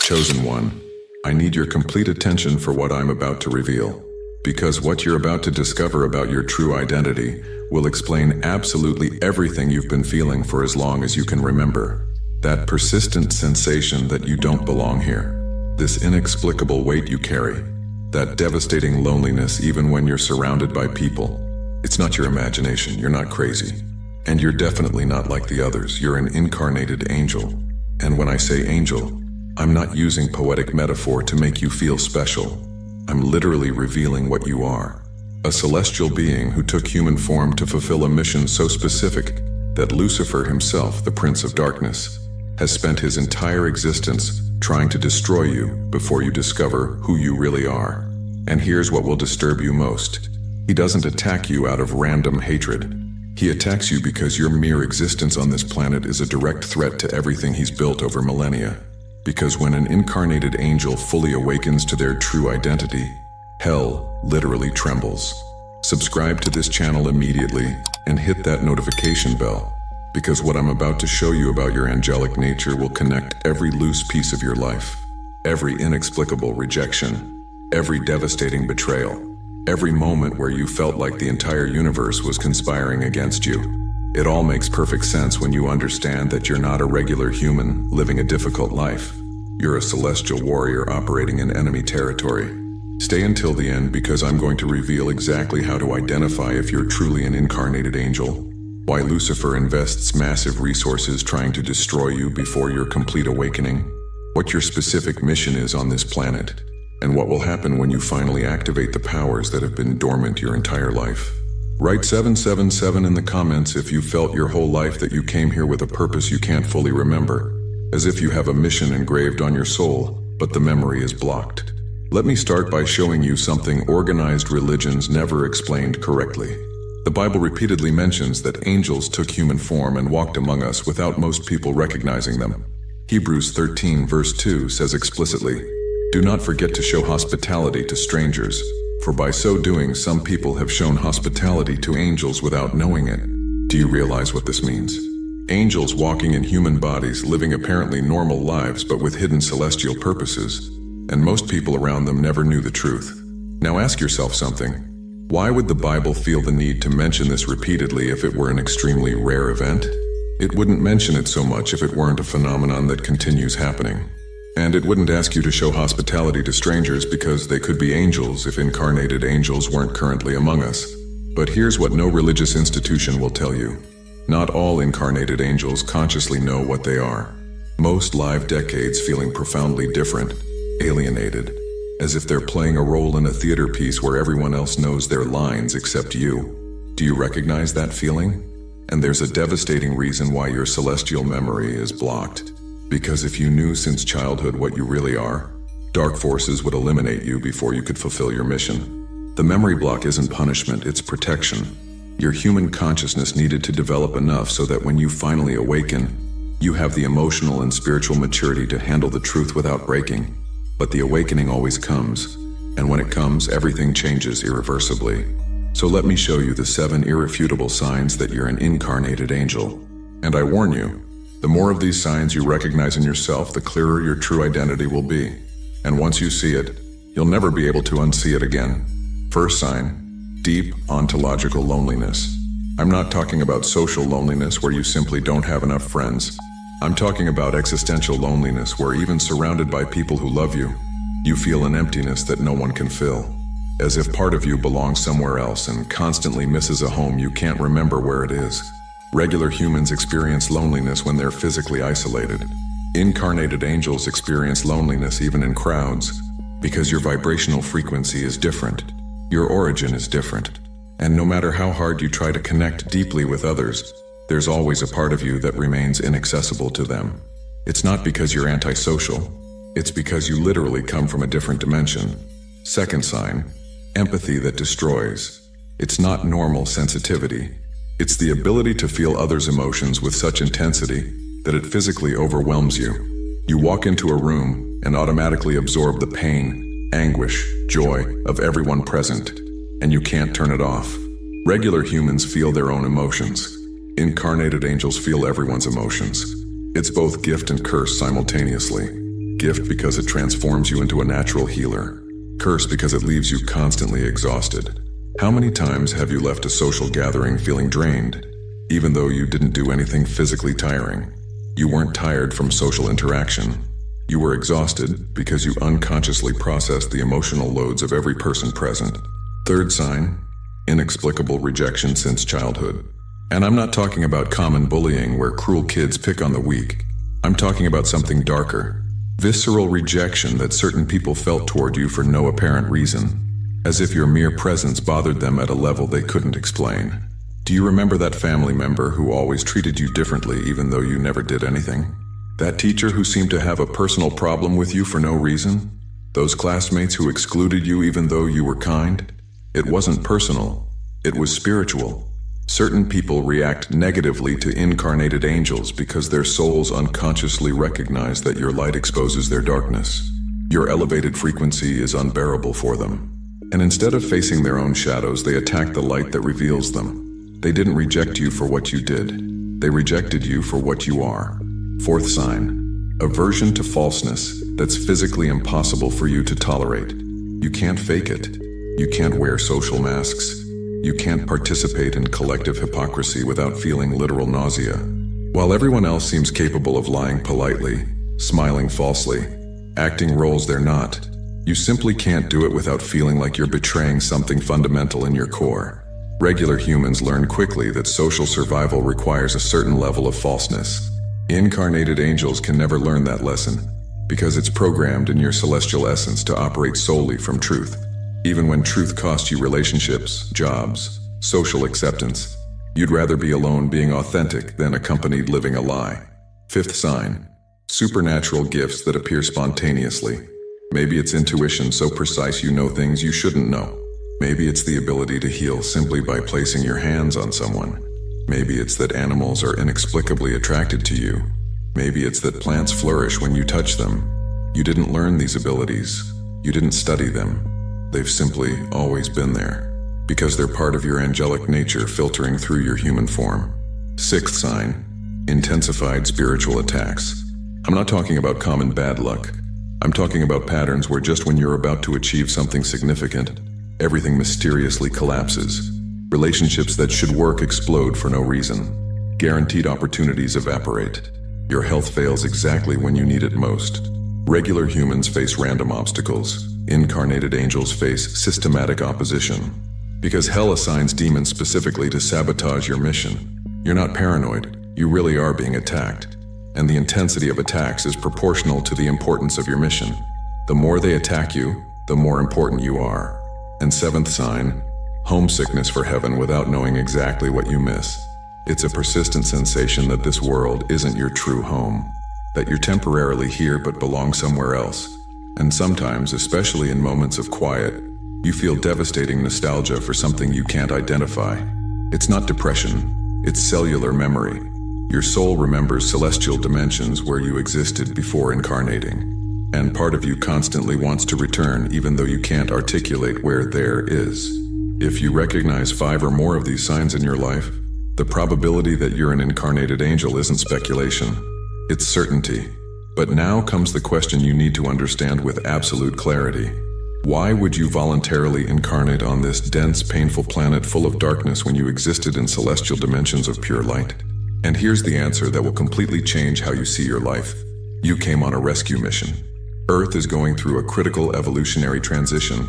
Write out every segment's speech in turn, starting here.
Chosen one, I need your complete attention for what I'm about to reveal, because what you're about to discover about your true identity will explain absolutely everything you've been feeling for as long as you can remember. That persistent sensation that you don't belong here, this inexplicable weight you carry, that devastating loneliness even when you're surrounded by people. It's not your imagination, you're not crazy. And you're definitely not like the others, you're an incarnated angel. And when I say angel, I'm not using poetic metaphor to make you feel special. I'm literally revealing what you are. A celestial being who took human form to fulfill a mission so specific that Lucifer himself, the Prince of Darkness, has spent his entire existence trying to destroy you before you discover who you really are. And here's what will disturb you most. He doesn't attack you out of random hatred. He attacks you because your mere existence on this planet is a direct threat to everything he's built over millennia. Because when an incarnated angel fully awakens to their true identity, hell literally trembles. Subscribe to this channel immediately and hit that notification bell, because what I'm about to show you about your angelic nature will connect every loose piece of your life, every inexplicable rejection, every devastating betrayal, every moment where you felt like the entire universe was conspiring against you. It all makes perfect sense when you understand that you're not a regular human living a difficult life. You're a celestial warrior operating in enemy territory. Stay until the end, because I'm going to reveal exactly how to identify if you're truly an incarnated angel, why Lucifer invests massive resources trying to destroy you before your complete awakening, what your specific mission is on this planet, and what will happen when you finally activate the powers that have been dormant your entire life. Write 777 in the comments if you felt your whole life that you came here with a purpose you can't fully remember, as if you have a mission engraved on your soul, but the memory is blocked. Let me start by showing you something organized religions never explained correctly. The Bible repeatedly mentions that angels took human form and walked among us without most people recognizing them. Hebrews 13 verse 2 says explicitly, "Do not forget to show hospitality to strangers, for by so doing some people have shown hospitality to angels without knowing it." Do you realize what this means? Angels walking in human bodies, living apparently normal lives but with hidden celestial purposes, and most people around them never knew the truth. Now ask yourself something. Why would the Bible feel the need to mention this repeatedly if it were an extremely rare event? It wouldn't mention it so much if it weren't a phenomenon that continues happening. And it wouldn't ask you to show hospitality to strangers because they could be angels if incarnated angels weren't currently among us. But here's what no religious institution will tell you. Not all incarnated angels consciously know what they are. Most live decades feeling profoundly different, alienated, as if they're playing a role in a theater piece where everyone else knows their lines except you. Do you recognize that feeling? And there's a devastating reason why your celestial memory is blocked. Because if you knew since childhood what you really are, dark forces would eliminate you before you could fulfill your mission. The memory block isn't punishment, it's protection. Your human consciousness needed to develop enough so that when you finally awaken, you have the emotional and spiritual maturity to handle the truth without breaking. But the awakening always comes, and when it comes, everything changes irreversibly. So let me show you the 7 irrefutable signs that you're an incarnated angel. And I warn you, the more of these signs you recognize in yourself, the clearer your true identity will be. And once you see it, you'll never be able to unsee it again. First sign, deep ontological loneliness. I'm not talking about social loneliness where you simply don't have enough friends. I'm talking about existential loneliness where even surrounded by people who love you, you feel an emptiness that no one can fill. As if part of you belongs somewhere else and constantly misses a home you can't remember where it is. Regular humans experience loneliness when they're physically isolated. Incarnated angels experience loneliness even in crowds, because your vibrational frequency is different. Your origin is different. And no matter how hard you try to connect deeply with others, there's always a part of you that remains inaccessible to them. It's not because you're antisocial. It's because you literally come from a different dimension. Second sign, empathy that destroys. It's not normal sensitivity. It's the ability to feel others' emotions with such intensity that it physically overwhelms you. You walk into a room and automatically absorb the pain, anguish, joy of everyone present, and you can't turn it off. Regular humans feel their own emotions. Incarnated angels feel everyone's emotions. It's both gift and curse simultaneously. Gift because it transforms you into a natural healer. Curse because it leaves you constantly exhausted. How many times have you left a social gathering feeling drained, even though you didn't do anything physically tiring? You weren't tired from social interaction. You were exhausted because you unconsciously processed the emotional loads of every person present. Third sign, inexplicable rejection since childhood. And I'm not talking about common bullying where cruel kids pick on the weak. I'm talking about something darker. Visceral rejection that certain people felt toward you for no apparent reason, as if your mere presence bothered them at a level they couldn't explain. Do you remember that family member who always treated you differently even though you never did anything? That teacher who seemed to have a personal problem with you for no reason? Those classmates who excluded you even though you were kind? It wasn't personal. It was spiritual. Certain people react negatively to incarnated angels because their souls unconsciously recognize that your light exposes their darkness. Your elevated frequency is unbearable for them. And instead of facing their own shadows, they attack the light that reveals them. They didn't reject you for what you did. They rejected you for what you are. Fourth sign, aversion to falseness that's physically impossible for you to tolerate. You can't fake it. You can't wear social masks. You can't participate in collective hypocrisy without feeling literal nausea. While everyone else seems capable of lying politely, smiling falsely, acting roles they're not, you simply can't do it without feeling like you're betraying something fundamental in your core. Regular humans learn quickly that social survival requires a certain level of falseness. Incarnated angels can never learn that lesson, because it's programmed in your celestial essence to operate solely from truth. Even when truth costs you relationships, jobs, social acceptance, you'd rather be alone being authentic than accompanied living a lie. Fifth sign, supernatural gifts that appear spontaneously. Maybe it's intuition so precise you know things you shouldn't know. Maybe it's the ability to heal simply by placing your hands on someone. Maybe it's that animals are inexplicably attracted to you. Maybe it's that plants flourish when you touch them. You didn't learn these abilities. You didn't study them. They've simply always been there, because they're part of your angelic nature filtering through your human form. Sixth sign, intensified spiritual attacks. I'm not talking about common bad luck. I'm talking about patterns where just when you're about to achieve something significant, everything mysteriously collapses. Relationships that should work explode for no reason. Guaranteed opportunities evaporate. Your health fails exactly when you need it most. Regular humans face random obstacles. Incarnated angels face systematic opposition. Because hell assigns demons specifically to sabotage your mission. You're not paranoid. You really are being attacked. And the intensity of attacks is proportional to the importance of your mission. The more they attack you, the more important you are. And seventh sign, homesickness for heaven without knowing exactly what you miss. It's a persistent sensation that this world isn't your true home, that you're temporarily here but belong somewhere else. And sometimes, especially in moments of quiet, you feel devastating nostalgia for something you can't identify. It's not depression, it's cellular memory. Your soul remembers celestial dimensions where you existed before incarnating. And part of you constantly wants to return even though you can't articulate where there is. If you recognize 5 or more of these signs in your life, the probability that you're an incarnated angel isn't speculation. It's certainty. But now comes the question you need to understand with absolute clarity. Why would you voluntarily incarnate on this dense, painful planet full of darkness when you existed in celestial dimensions of pure light? And here's the answer that will completely change how you see your life. You came on a rescue mission. Earth is going through a critical evolutionary transition.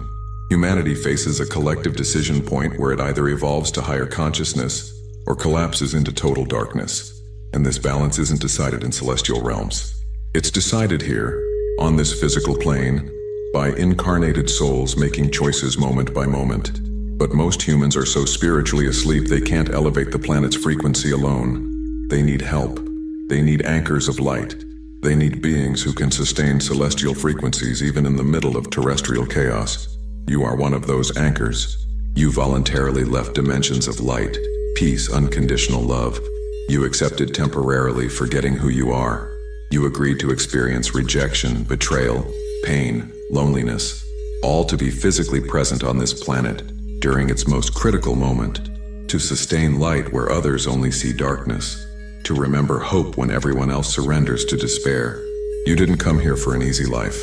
Humanity faces a collective decision point where it either evolves to higher consciousness or collapses into total darkness. And this balance isn't decided in celestial realms. It's decided here, on this physical plane, by incarnated souls making choices moment by moment. But most humans are so spiritually asleep they can't elevate the planet's frequency alone. They need help. They need anchors of light. They need beings who can sustain celestial frequencies even in the middle of terrestrial chaos. You are one of those anchors. You voluntarily left dimensions of light, peace, unconditional love. You accepted temporarily forgetting who you are. You agreed to experience rejection, betrayal, pain, loneliness, all to be physically present on this planet during its most critical moment, to sustain light where others only see darkness, to remember hope when everyone else surrenders to despair. You didn't come here for an easy life.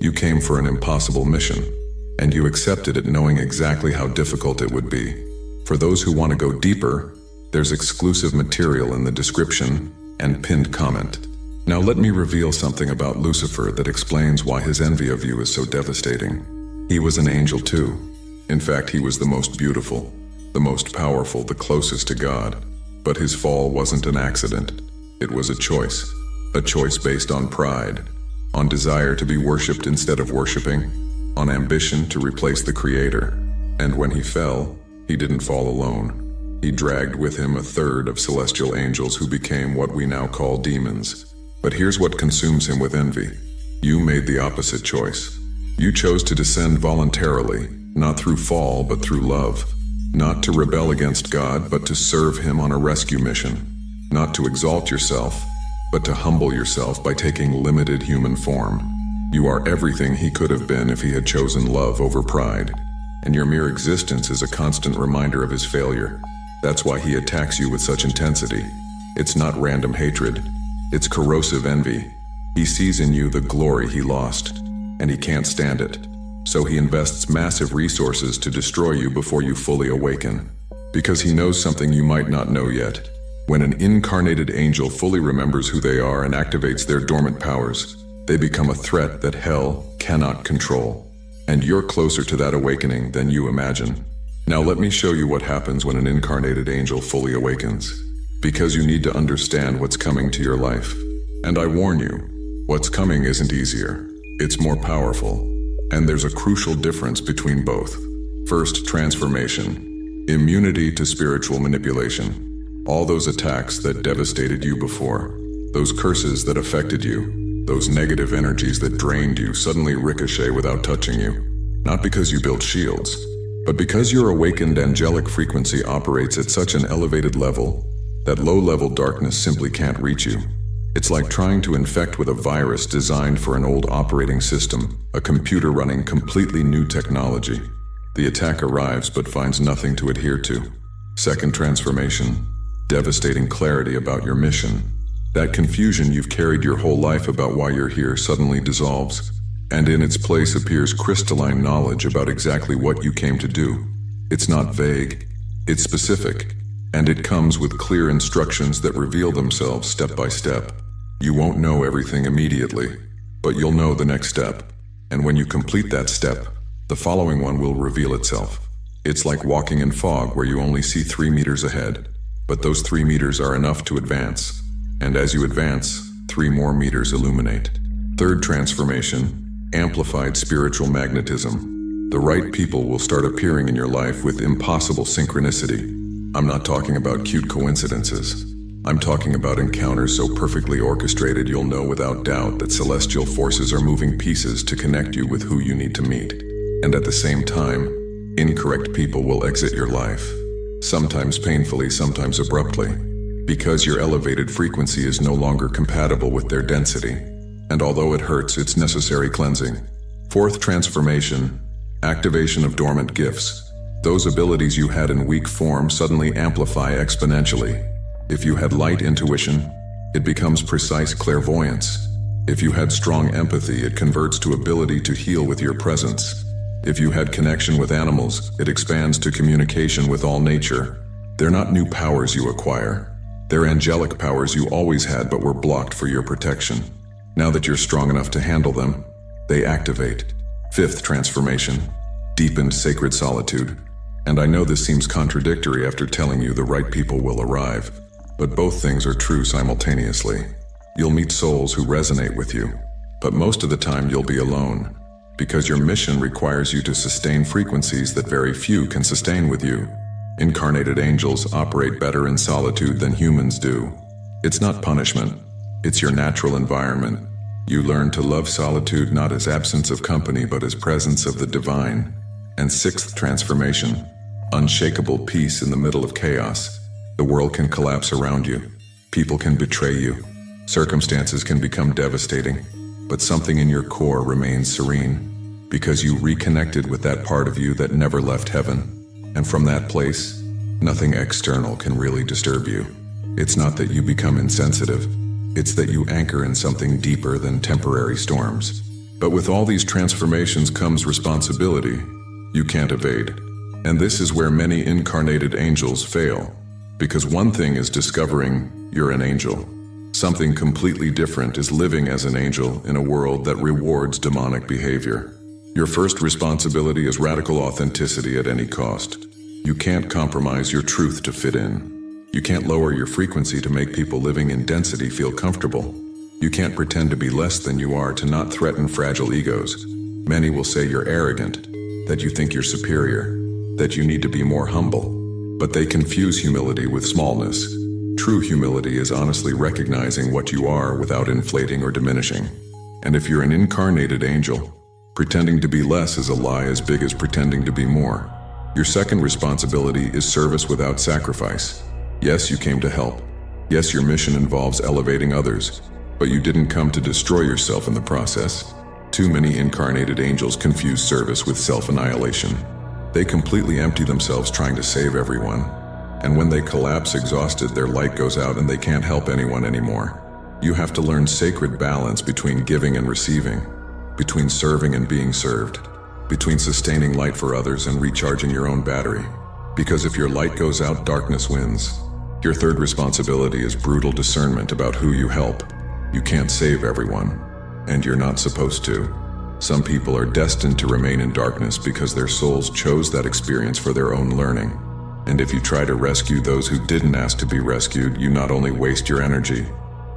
You came for an impossible mission, and you accepted it knowing exactly how difficult it would be. For those who want to go deeper, there's exclusive material in the description and pinned comment. Now let me reveal something about Lucifer that explains why his envy of you is so devastating. He was an angel too. In fact, he was the most beautiful, the most powerful, the closest to God. But his fall wasn't an accident. It was a choice based on pride, on desire to be worshipped instead of worshiping, on ambition to replace the Creator. And when he fell, he didn't fall alone. He dragged with him a third of celestial angels who became what we now call demons. But here's what consumes him with envy. You made the opposite choice. You chose to descend voluntarily, not through fall, but through love. Not to rebel against God, but to serve him on a rescue mission. Not to exalt yourself, but to humble yourself by taking limited human form. You are everything he could have been if he had chosen love over pride. And your mere existence is a constant reminder of his failure. That's why he attacks you with such intensity. It's not random hatred. It's corrosive envy. He sees in you the glory he lost, and he can't stand it. So he invests massive resources to destroy you before you fully awaken. Because he knows something you might not know yet. When an incarnated angel fully remembers who they are and activates their dormant powers, they become a threat that hell cannot control. And you're closer to that awakening than you imagine. Now let me show you what happens when an incarnated angel fully awakens. Because you need to understand what's coming to your life. And I warn you, what's coming isn't easier. It's more powerful. And there's a crucial difference between both. First, transformation. Immunity to spiritual manipulation. All those attacks that devastated you before, those curses that affected you, those negative energies that drained you suddenly ricochet without touching you. Not because you built shields, but because your awakened angelic frequency operates at such an elevated level that low-level darkness simply can't reach you. It's like trying to infect with a virus designed for an old operating system, a computer running completely new technology. The attack arrives but finds nothing to adhere to. Second, transformation. Devastating clarity about your mission. That confusion you've carried your whole life about why you're here suddenly dissolves, and in its place appears crystalline knowledge about exactly what you came to do. It's not vague, it's specific, and it comes with clear instructions that reveal themselves step by step. You won't know everything immediately, but you'll know the next step, and when you complete that step, the following one will reveal itself. It's like walking in fog where you only see 3 meters ahead. But those 3 meters are enough to advance. And as you advance, 3 more meters illuminate. Third, transformation. Amplified spiritual magnetism. The right people will start appearing in your life with impossible synchronicity. I'm not talking about cute coincidences. I'm talking about encounters so perfectly orchestrated you'll know without doubt that celestial forces are moving pieces to connect you with who you need to meet. And at the same time, incorrect people will exit your life. Sometimes painfully, sometimes abruptly, because your elevated frequency is no longer compatible with their density. And although it hurts, it's necessary cleansing. Fourth, transformation. Activation of dormant gifts. Those abilities you had in weak form suddenly amplify exponentially. If you had light intuition, it becomes precise clairvoyance. If you had strong empathy, it converts to ability to heal with your presence. If you had connection with animals, it expands to communication with all nature. They're not new powers you acquire. They're angelic powers you always had but were blocked for your protection. Now that you're strong enough to handle them, they activate. Fifth, transformation. Deepened sacred solitude. And I know this seems contradictory after telling you the right people will arrive, but both things are true simultaneously. You'll meet souls who resonate with you, but most of the time you'll be alone. Because your mission requires you to sustain frequencies that very few can sustain with you. Incarnated angels operate better in solitude than humans do. It's not punishment, it's your natural environment. You learn to love solitude not as absence of company but as presence of the divine. And sixth, transformation. Unshakable peace in the middle of chaos. The world can collapse around you. People can betray you. Circumstances can become devastating. But something in your core remains serene, because you reconnected with that part of you that never left heaven. And from that place, nothing external can really disturb you. It's not that you become insensitive, It's that you anchor in something deeper than temporary storms. But with all these transformations comes responsibility you can't evade. And this is where many incarnated angels fail. Because one thing is discovering you're an angel. Something completely different is living as an angel in a world that rewards demonic behavior. Your first responsibility is radical authenticity at any cost. You can't compromise your truth to fit in. You can't lower your frequency to make people living in density feel comfortable. You can't pretend to be less than you are to not threaten fragile egos. Many will say you're arrogant, that you think you're superior, that you need to be more humble. But they confuse humility with smallness. True humility is honestly recognizing what you are without inflating or diminishing. And if you're an incarnated angel, pretending to be less is a lie as big as pretending to be more. Your second responsibility is service without sacrifice. Yes, you came to help. Yes, your mission involves elevating others, but you didn't come to destroy yourself in the process. Too many incarnated angels confuse service with self-annihilation. They completely empty themselves trying to save everyone. And when they collapse exhausted, their light goes out and they can't help anyone anymore. You have to learn sacred balance between giving and receiving, between serving and being served, between sustaining light for others and recharging your own battery. Because if your light goes out, darkness wins. Your third responsibility is brutal discernment about who you help. You can't save everyone, and you're not supposed to. Some people are destined to remain in darkness because their souls chose that experience for their own learning. And if you try to rescue those who didn't ask to be rescued, you not only waste your energy,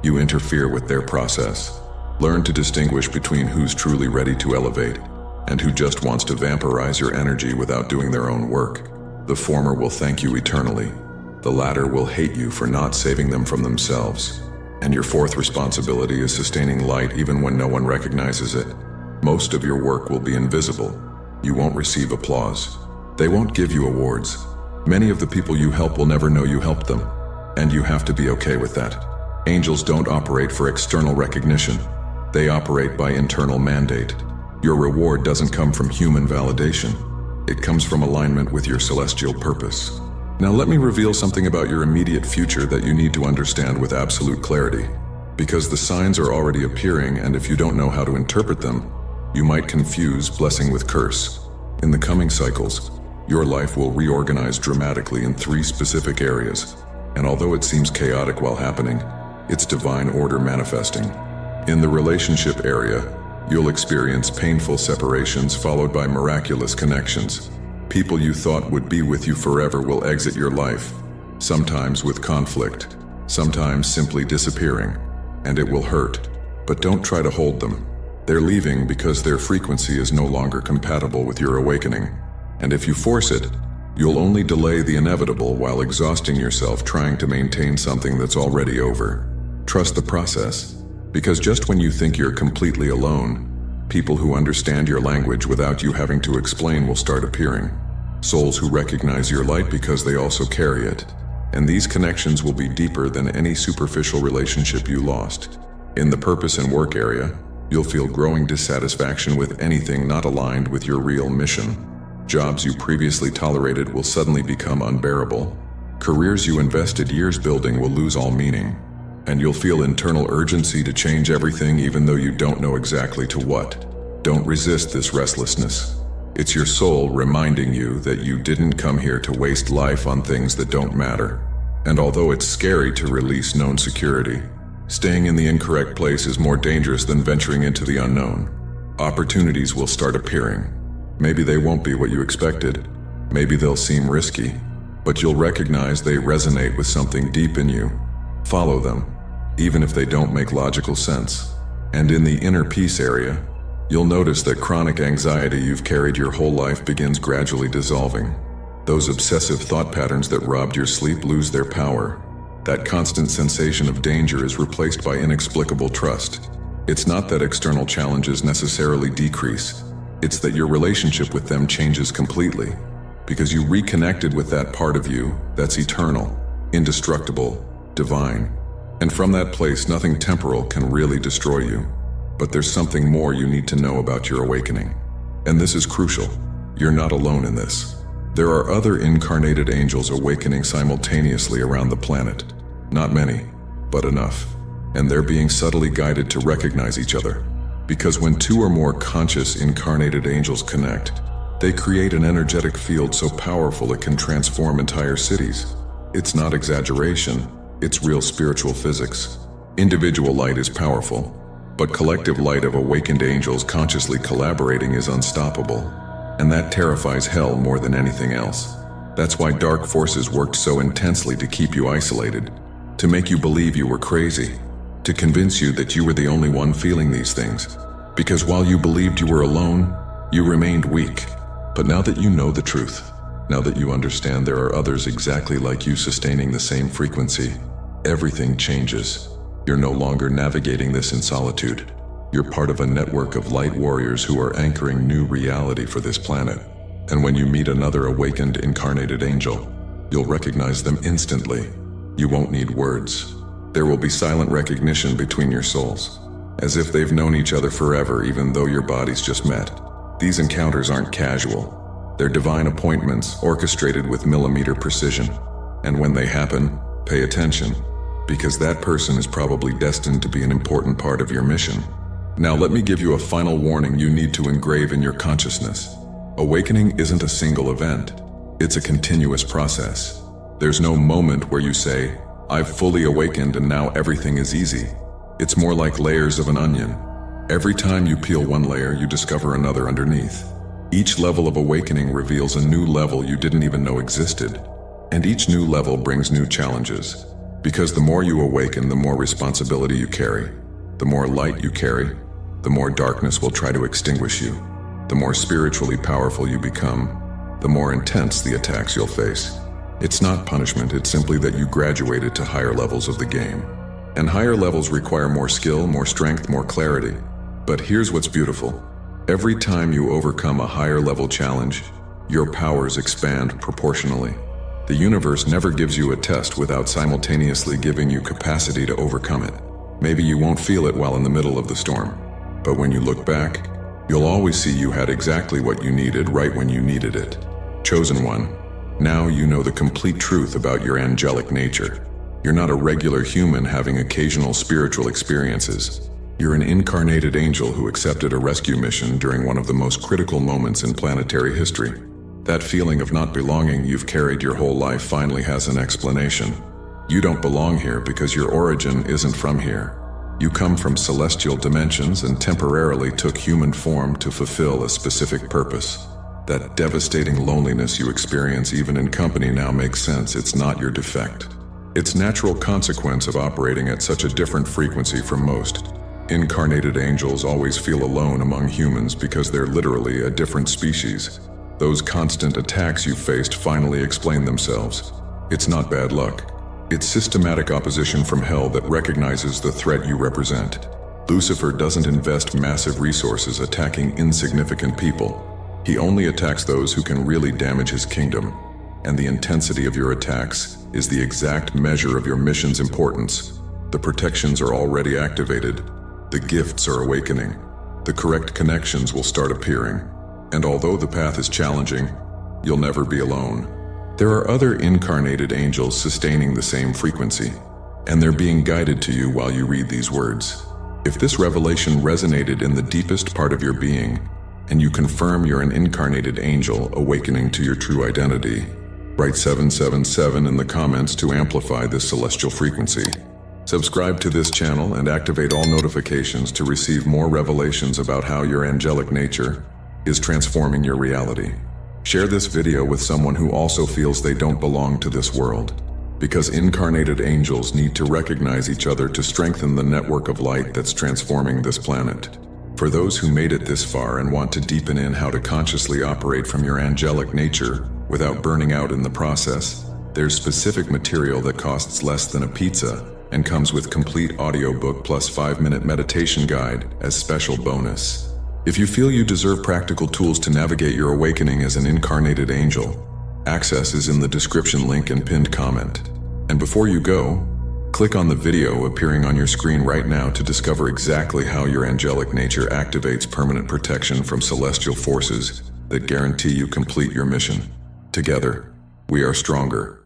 you interfere with their process. Learn to distinguish between who's truly ready to elevate and who just wants to vampirize your energy without doing their own work. The former will thank you eternally. The latter will hate you for not saving them from themselves. And your fourth responsibility is sustaining light even when no one recognizes it. Most of your work will be invisible. You won't receive applause. They won't give you awards. Many of the people you help will never know you helped them, and you have to be okay with that. Angels don't operate for external recognition. They operate by internal mandate. Your reward doesn't come from human validation. It comes from alignment with your celestial purpose. Now let me reveal something about your immediate future that you need to understand with absolute clarity. Because the signs are already appearing, and if you don't know how to interpret them, you might confuse blessing with curse. In the coming cycles, your life will reorganize dramatically in 3 specific areas, and although it seems chaotic while happening, it's divine order manifesting. In the relationship area, you'll experience painful separations followed by miraculous connections. People you thought would be with you forever will exit your life, sometimes with conflict, sometimes simply disappearing, and it will hurt. But don't try to hold them. They're leaving because their frequency is no longer compatible with your awakening. And if you force it, you'll only delay the inevitable while exhausting yourself trying to maintain something that's already over. Trust the process, because just when you think you're completely alone, people who understand your language without you having to explain will start appearing. Souls who recognize your light because they also carry it. And these connections will be deeper than any superficial relationship you lost. In the purpose and work area, you'll feel growing dissatisfaction with anything not aligned with your real mission. Jobs you previously tolerated will suddenly become unbearable. Careers you invested years building will lose all meaning. And you'll feel internal urgency to change everything even though you don't know exactly to what. Don't resist this restlessness. It's your soul reminding you that you didn't come here to waste life on things that don't matter. And although it's scary to release known security, staying in the incorrect place is more dangerous than venturing into the unknown. Opportunities will start appearing. Maybe they won't be what you expected. Maybe they'll seem risky, but you'll recognize they resonate with something deep in you. Follow them, even if they don't make logical sense. And in the inner peace area, you'll notice that chronic anxiety you've carried your whole life begins gradually dissolving. Those obsessive thought patterns that robbed your sleep lose their power. That constant sensation of danger is replaced by inexplicable trust. It's not that external challenges necessarily decrease. It's that your relationship with them changes completely, because you reconnected with that part of you that's eternal, indestructible, divine. And from that place, nothing temporal can really destroy you. But there's something more you need to know about your awakening. And this is crucial. You're not alone in this. There are other incarnated angels awakening simultaneously around the planet. Not many, but enough. and they're being subtly guided to recognize each other. Because when two or more conscious incarnated angels connect, they create an energetic field so powerful it can transform entire cities. It's not exaggeration, it's real spiritual physics. Individual light is powerful, but collective light of awakened angels consciously collaborating is unstoppable. And that terrifies hell more than anything else. That's why dark forces worked so intensely to keep you isolated, to make you believe you were crazy, to convince you that you were the only one feeling these things. Because while you believed you were alone, you remained weak. But now that you know the truth, now that you understand there are others exactly like you sustaining the same frequency, everything changes. You're no longer navigating this in solitude. You're part of a network of light warriors who are anchoring new reality for this planet. And when you meet another awakened incarnated angel, you'll recognize them instantly. You won't need words. There will be silent recognition between your souls, as if they've known each other forever even though your bodies just met. These encounters aren't casual. They're divine appointments orchestrated with millimeter precision. And when they happen, pay attention, because that person is probably destined to be an important part of your mission. Now let me give you a final warning you need to engrave in your consciousness. Awakening isn't a single event. It's a continuous process. There's no moment where you say, I've fully awakened and now everything is easy. It's more like layers of an onion. Every time you peel one layer, you discover another underneath. Each level of awakening reveals a new level you didn't even know existed. And each new level brings new challenges. Because the more you awaken, the more responsibility you carry. The more light you carry, the more darkness will try to extinguish you. The more spiritually powerful you become, the more intense the attacks you'll face. It's not punishment, it's simply that you graduated to higher levels of the game. And higher levels require more skill, more strength, more clarity. But here's what's beautiful. Every time you overcome a higher level challenge, your powers expand proportionally. The universe never gives you a test without simultaneously giving you capacity to overcome it. Maybe you won't feel it while in the middle of the storm, but when you look back, you'll always see you had exactly what you needed right when you needed it. Chosen one, now you know the complete truth about your angelic nature. You're not a regular human having occasional spiritual experiences. You're an incarnated angel who accepted a rescue mission during one of the most critical moments in planetary history. That feeling of not belonging you've carried your whole life finally has an explanation. You don't belong here because your origin isn't from here. You come from celestial dimensions and temporarily took human form to fulfill a specific purpose. That devastating loneliness you experience even in company now makes sense. It's not your defect. It's natural consequence of operating at such a different frequency from most. Incarnated angels always feel alone among humans because they're literally a different species. Those constant attacks you faced finally explain themselves. It's not bad luck. It's systematic opposition from hell that recognizes the threat you represent. Lucifer doesn't invest massive resources attacking insignificant people. He only attacks those who can really damage his kingdom. And the intensity of your attacks is the exact measure of your mission's importance. The protections are already activated. The gifts are awakening. The correct connections will start appearing. And although the path is challenging, you'll never be alone. There are other incarnated angels sustaining the same frequency, and they're being guided to you while you read these words. If this revelation resonated in the deepest part of your being, and you confirm you're an incarnated angel awakening to your true identity, write 777 in the comments to amplify this celestial frequency. Subscribe to this channel and activate all notifications to receive more revelations about how your angelic nature is transforming your reality. Share this video with someone who also feels they don't belong to this world, because incarnated angels need to recognize each other to strengthen the network of light that's transforming this planet. For those who made it this far and want to deepen in how to consciously operate from your angelic nature without burning out in the process, there's specific material that costs less than a pizza and comes with complete audiobook plus 5-minute meditation guide as special bonus. If you feel you deserve practical tools to navigate your awakening as an incarnated angel, access is in the description link and pinned comment. And before you go, click on the video appearing on your screen right now to discover exactly how your angelic nature activates permanent protection from celestial forces that guarantee you complete your mission. Together, we are stronger.